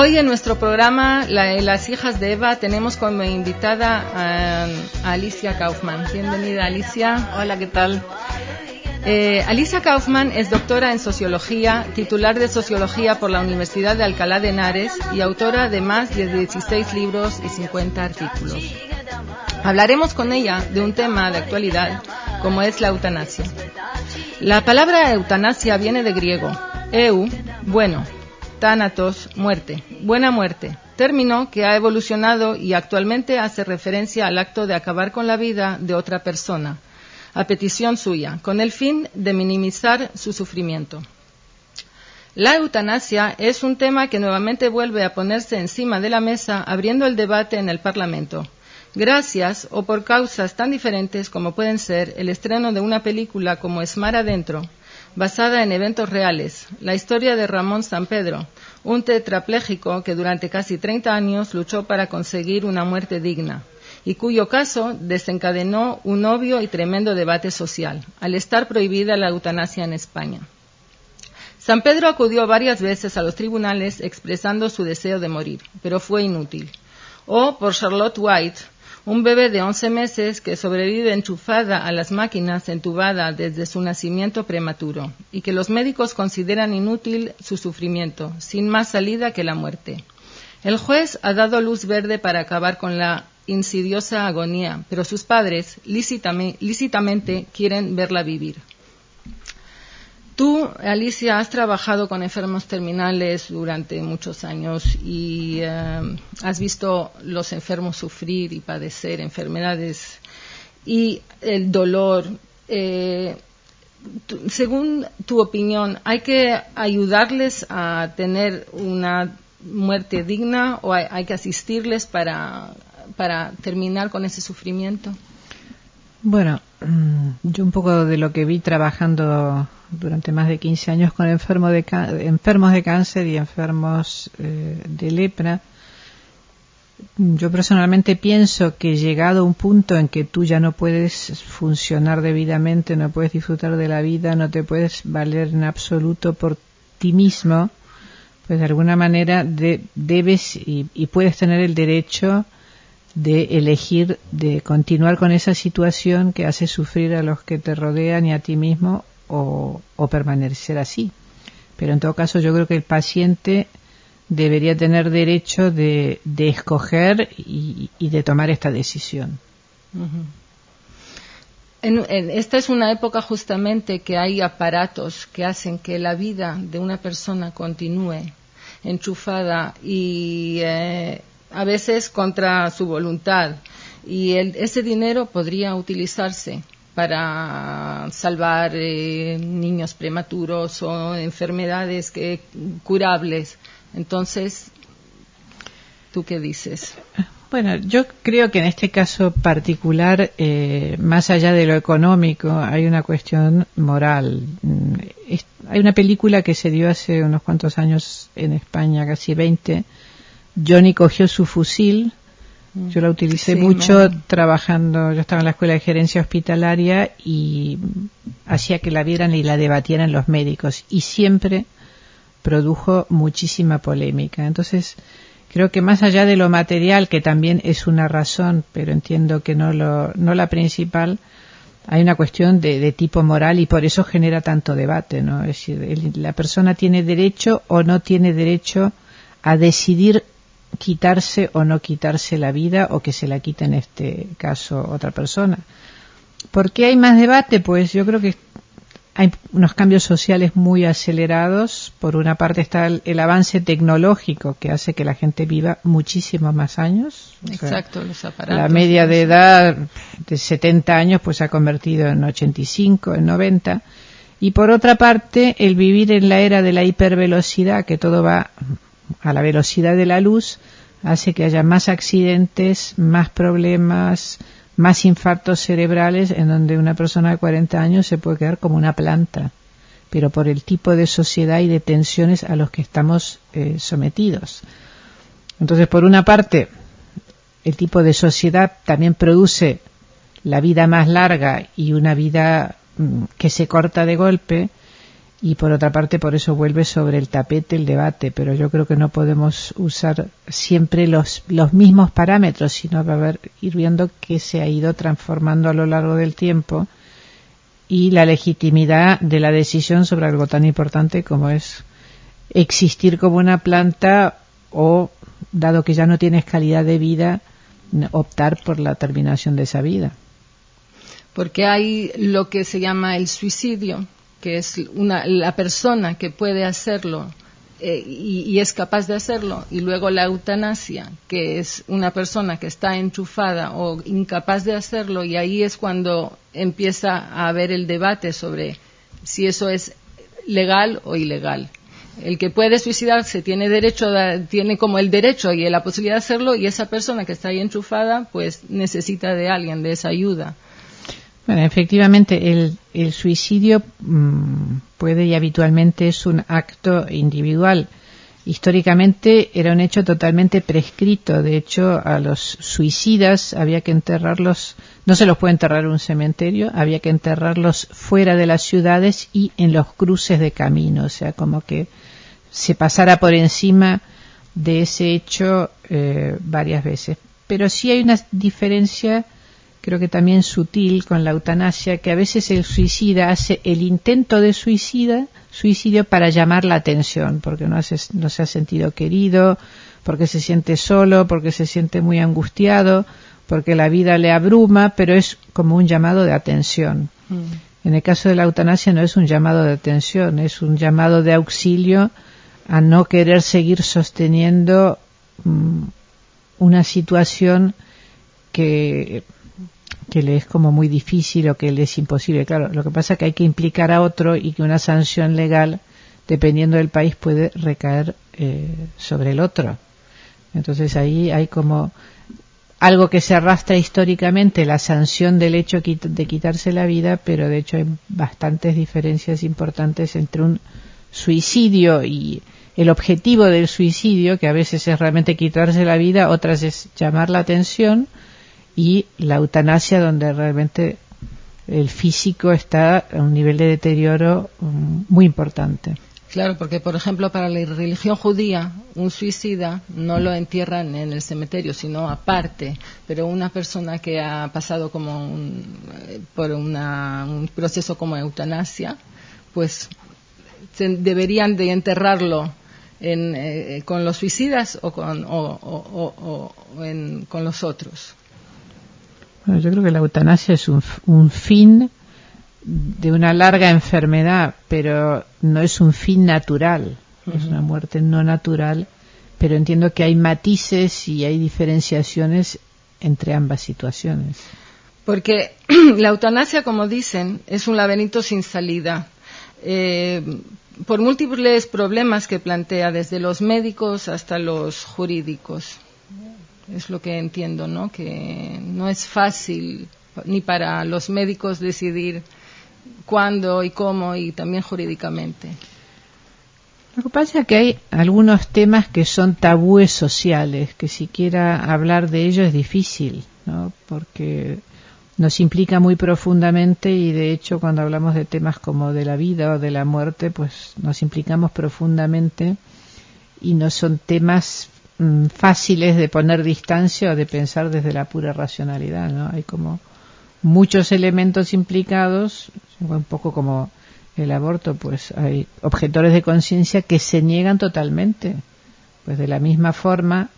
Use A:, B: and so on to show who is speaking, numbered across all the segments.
A: Hoy en nuestro programa, Las Hijas de Eva, tenemos como invitada a Alicia Kaufman. Bienvenida, Alicia.
B: Hola, ¿qué tal?
A: Alicia Kaufman es doctora en Sociología, titular de Sociología por la Universidad de Alcalá de Henares y autora de más de 16 libros y 50 artículos. Hablaremos con ella de un tema de actualidad, como es la eutanasia. La palabra eutanasia viene de griego, bueno, thanatos, muerte, buena muerte, término que ha evolucionado y actualmente hace referencia al acto de acabar con la vida de otra persona, a petición suya, con el fin de minimizar su sufrimiento. La eutanasia es un tema que nuevamente vuelve a ponerse encima de la mesa, abriendo el debate en el Parlamento, gracias o por causas tan diferentes como pueden ser el estreno de una película como Es mar adentro, basada en eventos reales, la historia de Ramón Sampedro, un tetrapléjico que durante casi 30 años luchó para conseguir una muerte digna, y cuyo caso desencadenó un obvio y tremendo debate social, al estar prohibida la eutanasia en España. Sampedro acudió varias veces a los tribunales expresando su deseo de morir, pero fue inútil. O por Charlotte White, un bebé de 11 meses que sobrevive enchufada a las máquinas, entubada desde su nacimiento prematuro, y que los médicos consideran inútil su sufrimiento, sin más salida que la muerte. El juez ha dado luz verde para acabar con la insidiosa agonía, pero sus padres lícitamente quieren verla vivir. Tú, Alicia, has trabajado con enfermos terminales durante muchos años y has visto los enfermos sufrir y padecer enfermedades y el dolor. Según tu opinión, ¿hay que ayudarles a tener una muerte digna o hay que asistirles para terminar con ese sufrimiento?
B: Bueno, yo un poco de lo que vi trabajando durante más de 15 años con enfermos de cáncer y enfermos de lepra, yo personalmente pienso que llegado un punto en que tú ya no puedes funcionar debidamente, no puedes disfrutar de la vida, no te puedes valer en absoluto por ti mismo, pues de alguna manera debes y puedes tener el derecho de elegir de continuar con esa situación que hace sufrir a los que te rodean y a ti mismo o permanecer así. Pero en todo caso yo creo que el paciente debería tener derecho de escoger y de tomar esta decisión.
A: Uh-huh. Esta es una época justamente que hay aparatos que hacen que la vida de una persona continúe enchufada y a veces contra su voluntad, y ese dinero podría utilizarse para salvar niños prematuros o enfermedades curables. Entonces, ¿tú qué dices?
B: Bueno, yo creo que en este caso particular, más allá de lo económico, hay una cuestión moral. Hay una película que se dio hace unos cuantos años en España, casi 20. Johnny cogió su fusil. Yo la utilicé mucho trabajando. Yo estaba en la escuela de gerencia hospitalaria y hacía que la vieran y la debatieran los médicos, y siempre produjo muchísima polémica. Entonces, creo que más allá de lo material, que también es una razón, pero entiendo que no la principal, hay una cuestión de tipo moral, y por eso genera tanto debate, ¿no? Es decir, la persona tiene derecho o no tiene derecho a decidir quitarse o no quitarse la vida, o que se la quite en este caso otra persona. ¿Por qué hay más debate? Pues yo creo que hay unos cambios sociales muy acelerados. Por una parte está el avance tecnológico, que hace que la gente viva muchísimos más años.
A: Exacto, los aparatos.
B: La media de edad de 70 años pues se ha convertido en 85, en 90. Y por otra parte, el vivir en la era de la hipervelocidad, que todo va a la velocidad de la luz, hace que haya más accidentes, más problemas, más infartos cerebrales, en donde una persona de 40 años se puede quedar como una planta, pero por el tipo de sociedad y de tensiones a los que estamos sometidos. Entonces, por una parte, el tipo de sociedad también produce la vida más larga y una vida que se corta de golpe, y por otra parte por eso vuelve sobre el tapete el debate, pero yo creo que no podemos usar siempre los mismos parámetros, sino ir viendo que se ha ido transformando a lo largo del tiempo y la legitimidad de la decisión sobre algo tan importante como es existir como una planta o, dado que ya no tienes calidad de vida, optar por la terminación de esa vida.
A: Porque hay lo que se llama el suicidio, que es la persona que puede hacerlo y es capaz de hacerlo, y luego la eutanasia, que es una persona que está enchufada o incapaz de hacerlo, y ahí es cuando empieza a haber el debate sobre si eso es legal o ilegal. El que puede suicidarse tiene como el derecho y la posibilidad de hacerlo, y esa persona que está ahí enchufada pues necesita de alguien, de esa ayuda.
B: Bueno, efectivamente el suicidio puede y habitualmente es un acto individual. Históricamente era un hecho totalmente prescrito. De hecho, a los suicidas había que enterrarlos, no se los puede enterrar en un cementerio, había que enterrarlos fuera de las ciudades y en los cruces de camino. O sea, como que se pasara por encima de ese hecho varias veces. Pero sí hay una diferencia, creo que también sutil, con la eutanasia, que a veces el suicida hace el intento de suicidio para llamar la atención, porque no se ha sentido querido, porque se siente solo, porque se siente muy angustiado, porque la vida le abruma, pero es como un llamado de atención. En el caso de la eutanasia no es un llamado de atención, es un llamado de auxilio a no querer seguir sosteniendo una situación que le es como muy difícil o que le es imposible. Claro, lo que pasa es que hay que implicar a otro y que una sanción legal, dependiendo del país, puede recaer sobre el otro. Entonces ahí hay como algo que se arrastra históricamente, la sanción del hecho de quitarse la vida, pero de hecho hay bastantes diferencias importantes entre un suicidio y el objetivo del suicidio, que a veces es realmente quitarse la vida, otras es llamar la atención, y la eutanasia, donde realmente el físico está a un nivel de deterioro muy importante.
A: Claro, porque por ejemplo para la religión judía un suicida no lo entierran en el cementerio, sino aparte, pero una persona que ha pasado como por un proceso como eutanasia, pues deberían de enterrarlo con los suicidas o con los otros.
B: Bueno, yo creo que la eutanasia es un fin de una larga enfermedad, pero no es un fin natural, es una muerte no natural, pero entiendo que hay matices y hay diferenciaciones entre ambas situaciones.
A: Porque la eutanasia, como dicen, es un laberinto sin salida, por múltiples problemas que plantea, desde los médicos hasta los jurídicos. Es lo que entiendo, ¿no? Que no es fácil ni para los médicos decidir cuándo y cómo, y también jurídicamente.
B: Lo que pasa es que hay algunos temas que son tabúes sociales, que siquiera hablar de ellos es difícil, ¿no? Porque nos implica muy profundamente, y de hecho cuando hablamos de temas como de la vida o de la muerte, pues nos implicamos profundamente y no son temas fáciles de poner distancia o de pensar desde la pura racionalidad, ¿no? Hay como muchos elementos implicados, un poco como el aborto, pues hay objetores de conciencia que se niegan totalmente. Pues de la misma forma,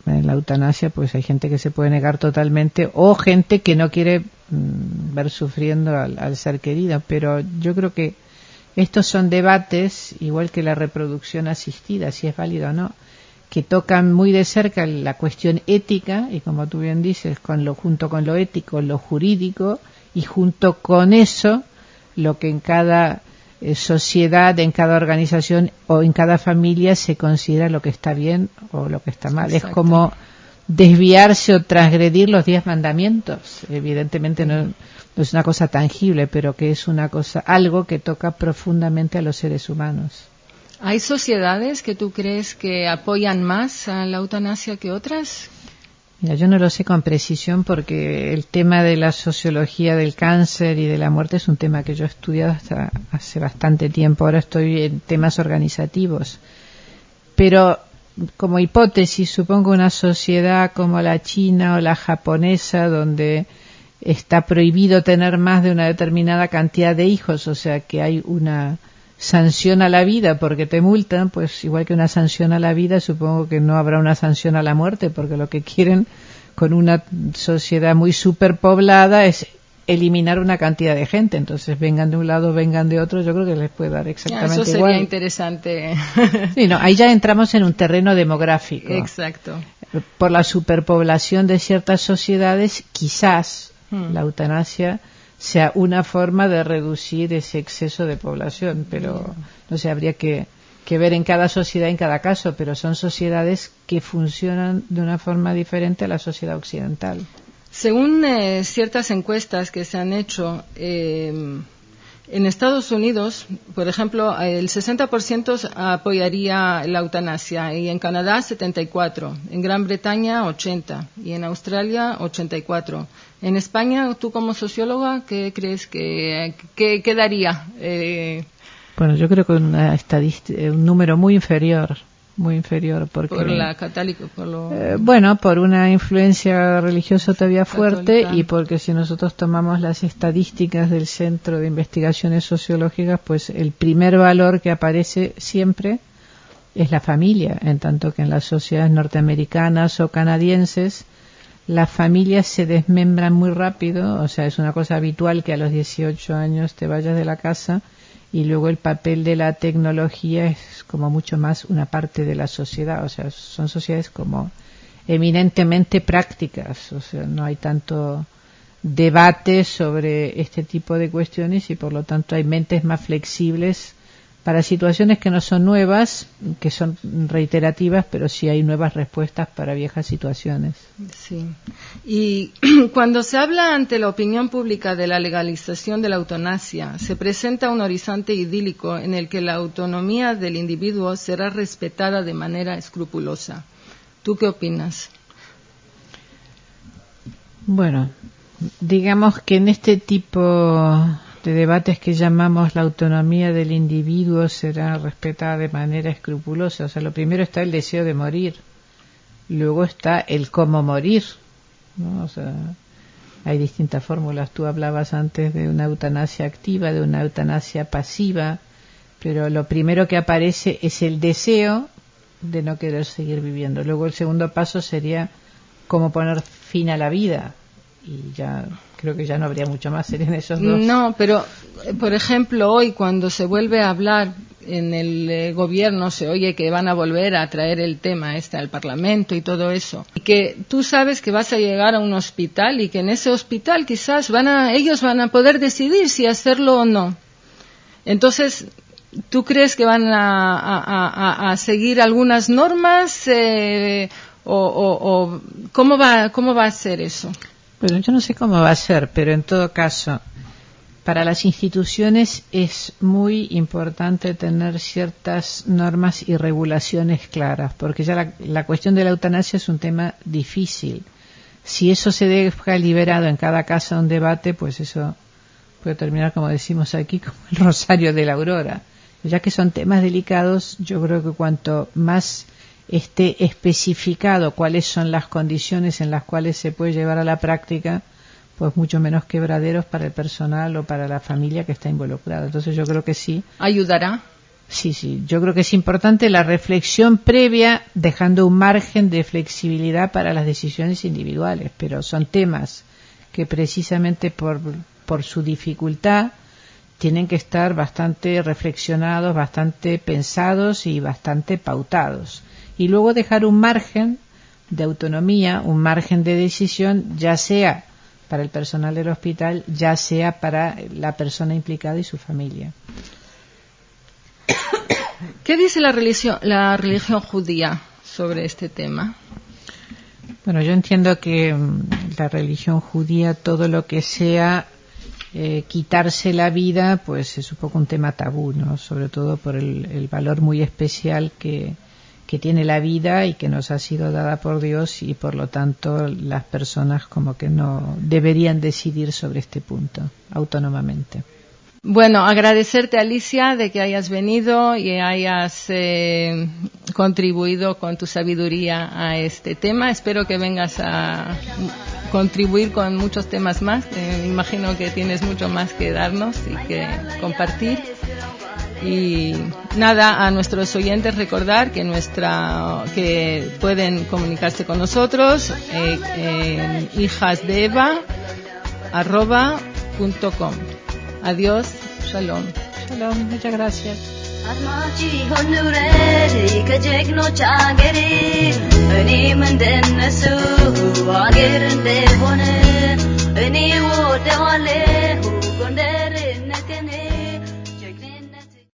B: en la eutanasia, pues hay gente que se puede negar totalmente, o gente que no quiere ver sufriendo al ser querido. Pero yo creo que estos son debates, igual que la reproducción asistida, si es válido o no, que tocan muy de cerca la cuestión ética, y como tú bien dices, junto con lo ético, lo jurídico, y junto con eso, lo que en cada sociedad, en cada organización o en cada familia se considera lo que está bien o lo que está mal. Exacto. Es como desviarse o transgredir los 10 mandamientos. Evidentemente no es una cosa tangible, pero que es algo que toca profundamente a los seres humanos.
A: ¿Hay sociedades que tú crees que apoyan más a la eutanasia que otras?
B: Mira, yo no lo sé con precisión porque el tema de la sociología del cáncer y de la muerte es un tema que yo he estudiado hasta hace bastante tiempo. Ahora estoy en temas organizativos. Pero como hipótesis, supongo una sociedad como la china o la japonesa, donde está prohibido tener más de una determinada cantidad de hijos, o sea que hay una sanción a la vida porque te multan, pues igual que una sanción a la vida, supongo que no habrá una sanción a la muerte, porque lo que quieren con una sociedad muy superpoblada es eliminar una cantidad de gente. Entonces, vengan de un lado, vengan de otro, yo creo que les puede dar exactamente igual.
A: Eso sería interesante.
B: Sí, no, ahí ya entramos en un terreno demográfico.
A: Exacto.
B: Por la superpoblación de ciertas sociedades, quizás la eutanasia sea una forma de reducir ese exceso de población, pero no sé, habría que ver en cada sociedad, en cada caso, pero son sociedades que funcionan de una forma diferente a la sociedad occidental.
A: Según ciertas encuestas que se han hecho, en Estados Unidos, por ejemplo, el 60% apoyaría la eutanasia, y en Canadá 74%, en Gran Bretaña 80% y en Australia 84%. En España, tú como socióloga, ¿qué crees que daría?
B: Bueno, yo creo que un número muy inferior, porque
A: por la católica,
B: por una influencia religiosa todavía fuerte, católica. Y porque si nosotros tomamos las estadísticas del Centro de Investigaciones Sociológicas, pues el primer valor que aparece siempre es la familia, en tanto que en las sociedades norteamericanas o canadienses las familias se desmembran muy rápido, o sea, es una cosa habitual que a los 18 años te vayas de la casa, y luego el papel de la tecnología es como mucho más una parte de la sociedad, o sea, son sociedades como eminentemente prácticas, o sea, no hay tanto debate sobre este tipo de cuestiones y por lo tanto hay mentes más flexibles para situaciones que no son nuevas, que son reiterativas, pero sí hay nuevas respuestas para viejas situaciones.
A: Sí. Y cuando se habla ante la opinión pública de la legalización de la eutanasia, se presenta un horizonte idílico en el que la autonomía del individuo será respetada de manera escrupulosa. ¿Tú qué opinas?
B: Bueno, digamos que en este tipo de debates que llamamos la autonomía del individuo será respetada de manera escrupulosa. O sea, lo primero está el deseo de morir, luego está el cómo morir, ¿no? O sea, hay distintas fórmulas. Tú hablabas antes de una eutanasia activa, de una eutanasia pasiva, pero lo primero que aparece es el deseo de no querer seguir viviendo. Luego el segundo paso sería cómo poner fin a la vida, y ya creo que ya no habría mucho más, serían esos dos.
A: No, pero por ejemplo hoy cuando se vuelve a hablar en el gobierno, se oye que van a volver a traer el tema al Parlamento y todo eso, y que tú sabes que vas a llegar a un hospital y que en ese hospital quizás ellos van a poder decidir si hacerlo o no. Entonces, ¿tú crees que van a seguir algunas normas o cómo va a ser eso?
B: Bueno, yo no sé cómo va a ser, pero en todo caso, para las instituciones es muy importante tener ciertas normas y regulaciones claras, porque ya la cuestión de la eutanasia es un tema difícil. Si eso se deja liberado en cada casa un debate, pues eso puede terminar, como decimos aquí, como el rosario de la aurora. Ya que son temas delicados, yo creo que cuanto más esté especificado cuáles son las condiciones en las cuales se puede llevar a la práctica, pues mucho menos quebraderos para el personal o para la familia que está involucrada. Entonces yo creo que sí.
A: ¿Ayudará?
B: Sí, yo creo que es importante la reflexión previa, dejando un margen de flexibilidad para las decisiones individuales, pero son temas que precisamente por su dificultad tienen que estar bastante reflexionados, bastante pensados y bastante pautados. Y luego dejar un margen de autonomía, un margen de decisión, ya sea para el personal del hospital, ya sea para la persona implicada y su familia.
A: ¿Qué dice la religión judía sobre este tema?
B: Bueno, yo entiendo que la religión judía, todo lo que sea quitarse la vida, pues es un poco un tema tabú, ¿no? Sobre todo por el valor muy especial que que tiene la vida y que nos ha sido dada por Dios, y por lo tanto las personas como que no deberían decidir sobre este punto autónomamente.
A: Bueno, agradecerte, Alicia, de que hayas venido y hayas contribuido con tu sabiduría a este tema. Espero que vengas a contribuir con muchos temas más. Me imagino que tienes mucho más que darnos y que compartir. Y nada, a nuestros oyentes recordar que que pueden comunicarse con nosotros en hijasdeeva@com. Adiós, shalom.
B: Shalom, muchas gracias.
C: እኔም እንደነሱ አገር እንደሆነ